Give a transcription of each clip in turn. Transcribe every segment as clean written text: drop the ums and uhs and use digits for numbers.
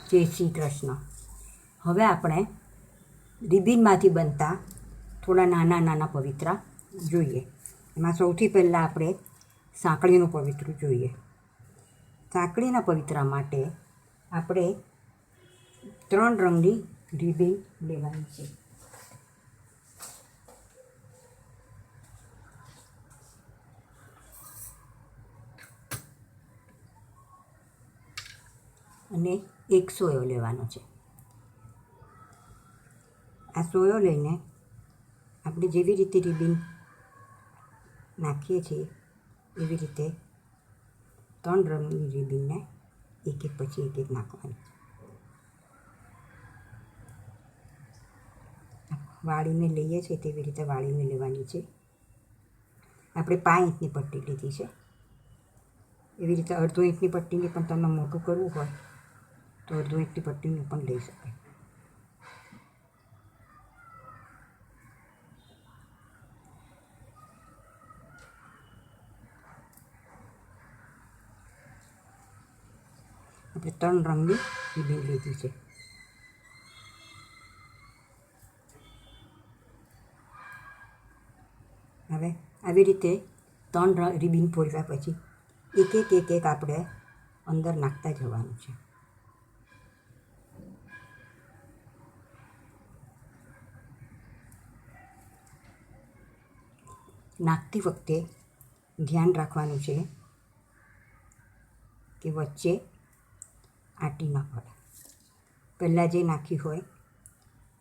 જય શ્રી કૃષ્ણ. હવે આપણે રિબિનમાંથી બનતા થોડા નાના નાના પવિત્રા જોઈએ. એમાં સૌથી પહેલાં આપણે સાંકળીનું પવિત્રું જોઈએ. સાંકળીના પવિત્રા માટે આપણે 3 રંગની રિબિન લેવાની છે. અને એક સોયો લેવાનો છે. આ સોયો લઈને આપણે જેવી રીતે રિબિન નાખીએ છીએ એવી રીતે 3 રંગની રિબિનને એક એક પછી એક નાખવાની. વાળીને લઈએ છીએ તેવી રીતે વાળીને લેવાની છે. આપણે 5 ઇંચની પટ્ટી લીધી છે. એવી રીતે અડધો ઇંચની પટ્ટીને પણ તમને મોટું કરવું હોય તો અડધો ઇંચની પટ્ટીનું પણ લઈ શકાય. આપણે 3 રંગની રિબિન લીધી છે. હવે આવી રીતે 3 રિબિન ફોડ્યા પછી એક એક આપણે અંદર નાખતા જવાનું છે. નાખતી વખતે ધ્યાન રાખવાનું છે કે વચ્ચે આંટી ન પડે. પહેલાં જે નાખી હોય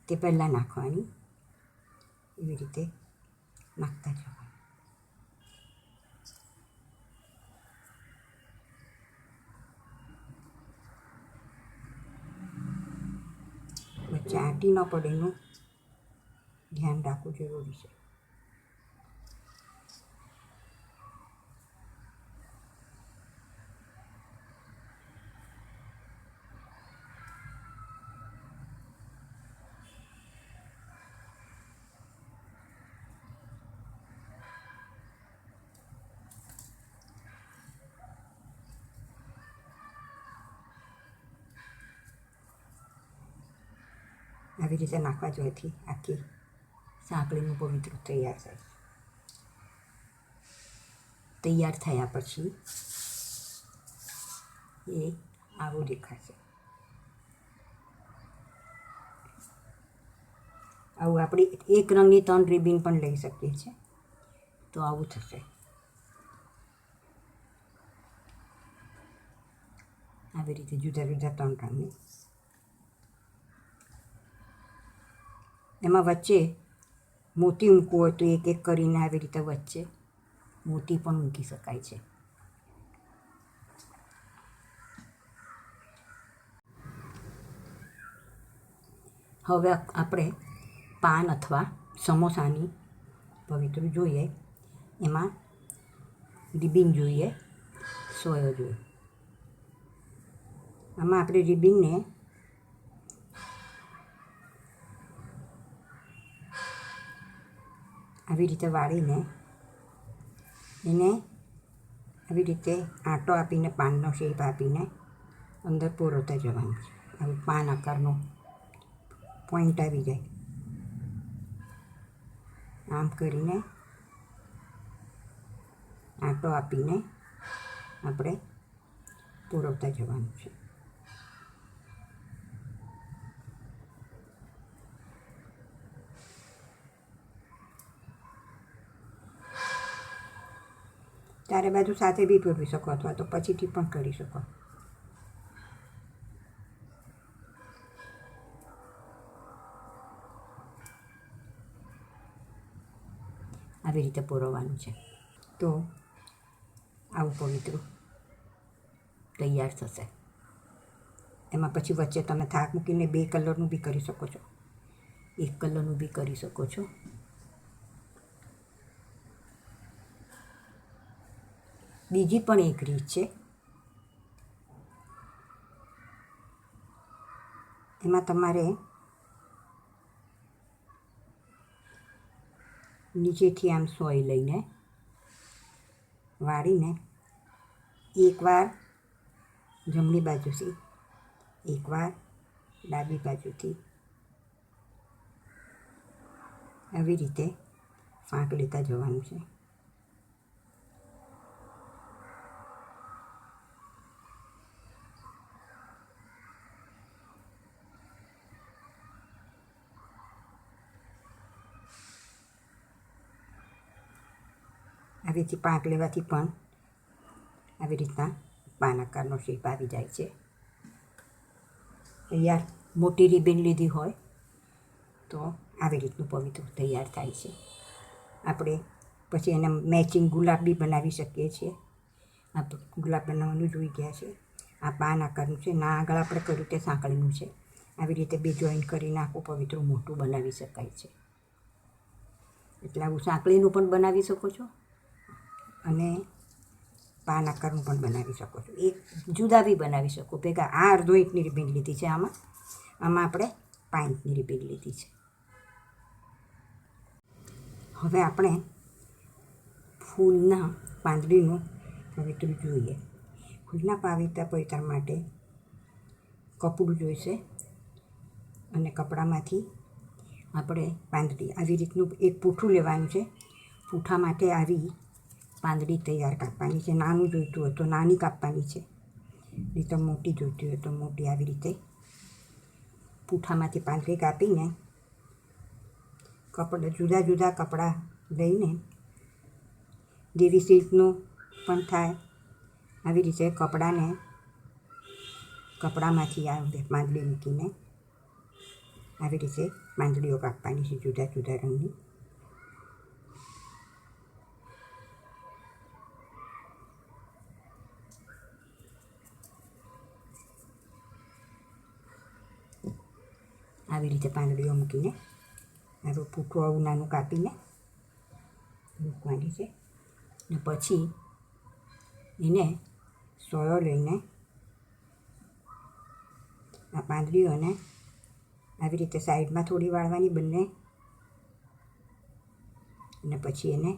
તે પહેલાં નાખવાની, એવી રીતે નાખતા જવાનું. વચ્ચે આંટી ન પડે એનું ધ્યાન રાખવું જરૂરી છે. આવી રીતે નાખવા જોઈથી આખી સાંકળીનું પવિત્ર તૈયાર થાય. તૈયાર થયા પછી એ આવું દેખાશે. આવું આપણે એક રંગની 3 રિબિન પણ લઈ શકીએ છીએ. તો આવું થશે. આવી રીતે જુદા જુદા 3 રંગની. એમાં વચ્ચે મોતી મૂકવું હોય તો એક એક કરીને આવી રીતે વચ્ચે મોતી પણ મૂકી શકાય છે. હવે આપણે પાન અથવા સમોસાની પવિત્ર જોઈએ. એમાં રિબિન જોઈએ, સોયો જોઈએ. આમાં આપણે રિબિનને આવી રીતે વાળીને એને આવી રીતે આંટો આપીને પાનનો શેપ આપીને અંદર પરોવતા જવાનું છે. આવું પાન આકારનો પોઈન્ટ આવી જાય. આમ કરીને આંટો આપીને આપણે પરોવતા જવાનું છે. ચારે બાજુ સાથે બી પૂરવી શકો અથવા તો પછીથી પણ કરી શકો. આવી રીતે પૂરવવાનું છે. તો આવું પવિત્ર તૈયાર થશે. એમાં પછી વચ્ચે તમે થાક મૂકીને 2 કલરનું બી કરી શકો છો, 1 કલરનું બી કરી શકો છો. બીજી પણ એક રીત છે. એમાં તમારે નીચેથી આમ સોય લઈને વાળીને એકવાર જમણી બાજુથી એકવાર ડાબી બાજુથી આવી રીતે ફાંક લેતા જવાનું છે. આવી રીતે પાંખ લેવાથી પણ આવી રીતના પાન આકારનો શેપ આવી જાય છે. તૈયાર. મોટી રિબીન લીધી હોય તો આવી રીતનું પવિત્ર તૈયાર થાય છે. આપણે પછી એને મેચિંગ ગુલાબ બી બનાવી શકીએ છીએ. આ ગુલાબ બનાવવાનું જોઈ ગયા છે. આ પાન આકારનું છે. ના આગળ આપણે કર્યું તે સાંકળીનું છે. આવી રીતે બે જોઈન્ટ કરીને આખું પવિત્ર મોટું બનાવી શકાય છે. એટલે આવું સાંકળીનું પણ બનાવી શકો છો અને પાન આકારનું પણ બનાવી શકો છો. એક જુદા બી બનાવી શકો ભેગા. આ અડધો ઇંચની રિબીન લીધી છે. આમાં આપણે 5 ઇંચની રિબીન લીધી છે. હવે આપણે ફૂલના પાંદડીનું પવિત્ર જોઈએ. ફૂલના પવિત્ર માટે કપડું જોઈશે અને કપડામાંથી આપણે પાંદડી આવી રીતનું એક પૂઠું લેવાનું છે. પૂઠા માટે આવી પાંદડી તૈયાર કાપવાની છે. નાનું જોઈતું હોય તો નાની કાપવાની છે, નહીં તો મોટી જોઈતી હોય તો મોટી. આવી રીતે પૂઠામાંથી પાંદડી કાપીને જુદા જુદા કપડાં લઈને, જેવી સિલ્કનું પણ થાય આવી રીતે કપડામાંથી આ પાંદડી મૂકીને આવી રીતે પાંદડીઓ કાપવાની છે જુદા જુદા રંગની. આવી રીતે પાંદડીઓ મૂકીને આવું પૂઠું આવું નાનું કાપીને મૂકવાની છે. ને પછી એને સોયો લઈને આ પાંદડીઓને આવી રીતે સાઈડમાં થોડી વાળવાની બંને, અને પછી એને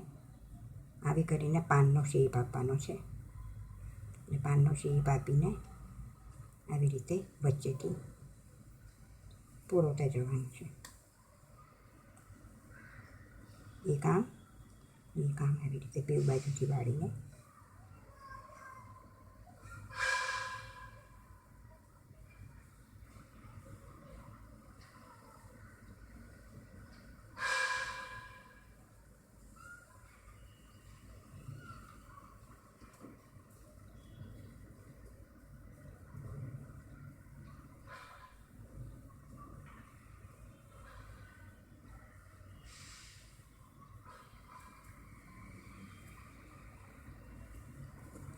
આવી કરીને પાનનો શેપ આપવાનો છે. અને પાનનો શેપ આપીને આવી રીતે વચ્ચેથી પૂરોતા જવાનું છે. એક આમ આવી રીતે બે બાજુથી વાળીને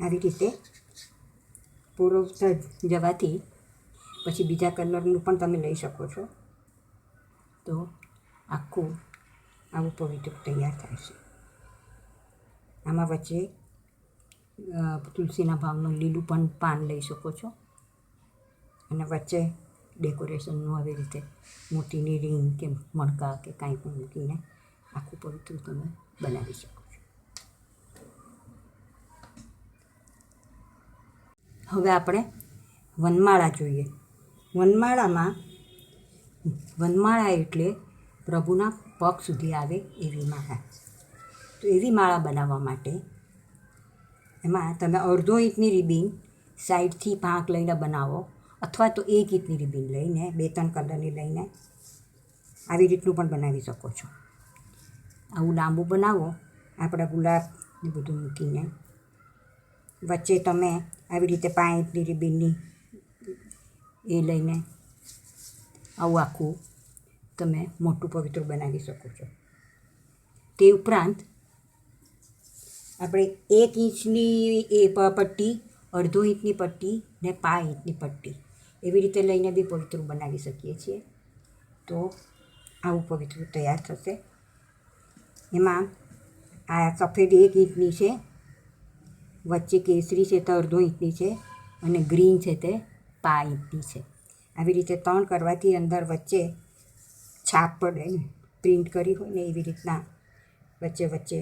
આવી રીતે પૂરવતા જવાથી પછી બીજા કલરનું પણ તમે લઈ શકો છો. તો આખું આવું પવિત્ર તૈયાર થાય છે. આમાં વચ્ચે તુલસીના ભાવનું લીલું પણ પાન લઈ શકો છો અને વચ્ચે ડેકોરેશનનું આવી રીતે મોતીની રિંગ કે મણકા કે કાંઈ પણ મૂકીને આખું પવિત્ર તમે બનાવી શકો છો. હવે આપણે વનમાળા જોઈએ. વનમાળા એટલે પ્રભુના પગ સુધી આવે એવી માળા. તો એવી માળા બનાવવા માટે એમાં તમે અડધો ઇંચની રિબીન સાઈડથી પાંખ લઈને બનાવો, અથવા તો 1 ઇંચની રિબીન લઈને 2-3 કલરની લઈને આવી રીતનું પણ બનાવી શકો છો. આવું લાંબુ બનાવો આપણા ગુલાબને બધું મૂકીને. વચ્ચે તમે આવી રીતે 5 ઇંચની રિબીનની એ લઈને આવું આખું તમે મોટું પવિત્ર બનાવી શકો છો. તે ઉપરાંત આપણે 1 ઇંચની પટ્ટી, અડધો ઇંચની પટ્ટી ને 5 ઇંચની પટ્ટી એવી રીતે લઈને બી પવિત્ર બનાવી શકીએ છીએ. તો આવું પવિત્ર તૈયાર થશે. એમાં આ સફેદ 1 ઇંચની છે, વચ્ચે કેસરી છે તે અડધો ઇંચની છે, અને ગ્રીન છે તે 5 ઇંચની છે. આવી રીતે 3 કરવાથી અંદર વચ્ચે છાપ પડે ને, પ્રિન્ટ કરી હોય ને એવી રીતના વચ્ચે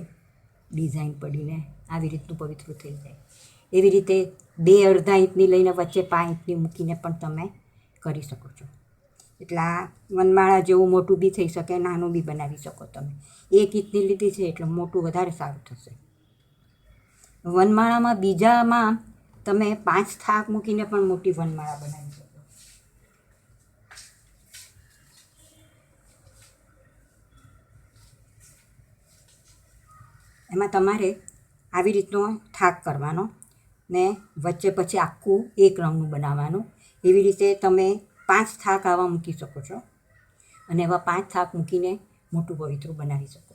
ડિઝાઇન પડીને આવી રીતનું પવિત્ર થઈ જાય. એવી રીતે 2 અડધા ઇંચની લઈને વચ્ચે 5 ઇંચની મૂકીને પણ તમે કરી શકો છો. એટલે આ વનમાળા જેવું મોટું બી થઈ શકે, નાનું બી બનાવી શકો તમે. એક ઇંચની લીધી છે એટલે મોટું વધારે સારું થશે. વનમાળામાં બીજામાં તમે 5 થાક મૂકીને પણ મોટી વનમાળા બનાવી શકો. એમાં તમારે આવી રીતનો થાક કરવાનો ને વચ્ચે પછી આખું એક રંગનું બનાવવાનું. એવી રીતે તમે 5 થાક આવા મૂકી શકો છો અને એવા 5 થાક મૂકીને મોટું પવિત્રું બનાવી શકો.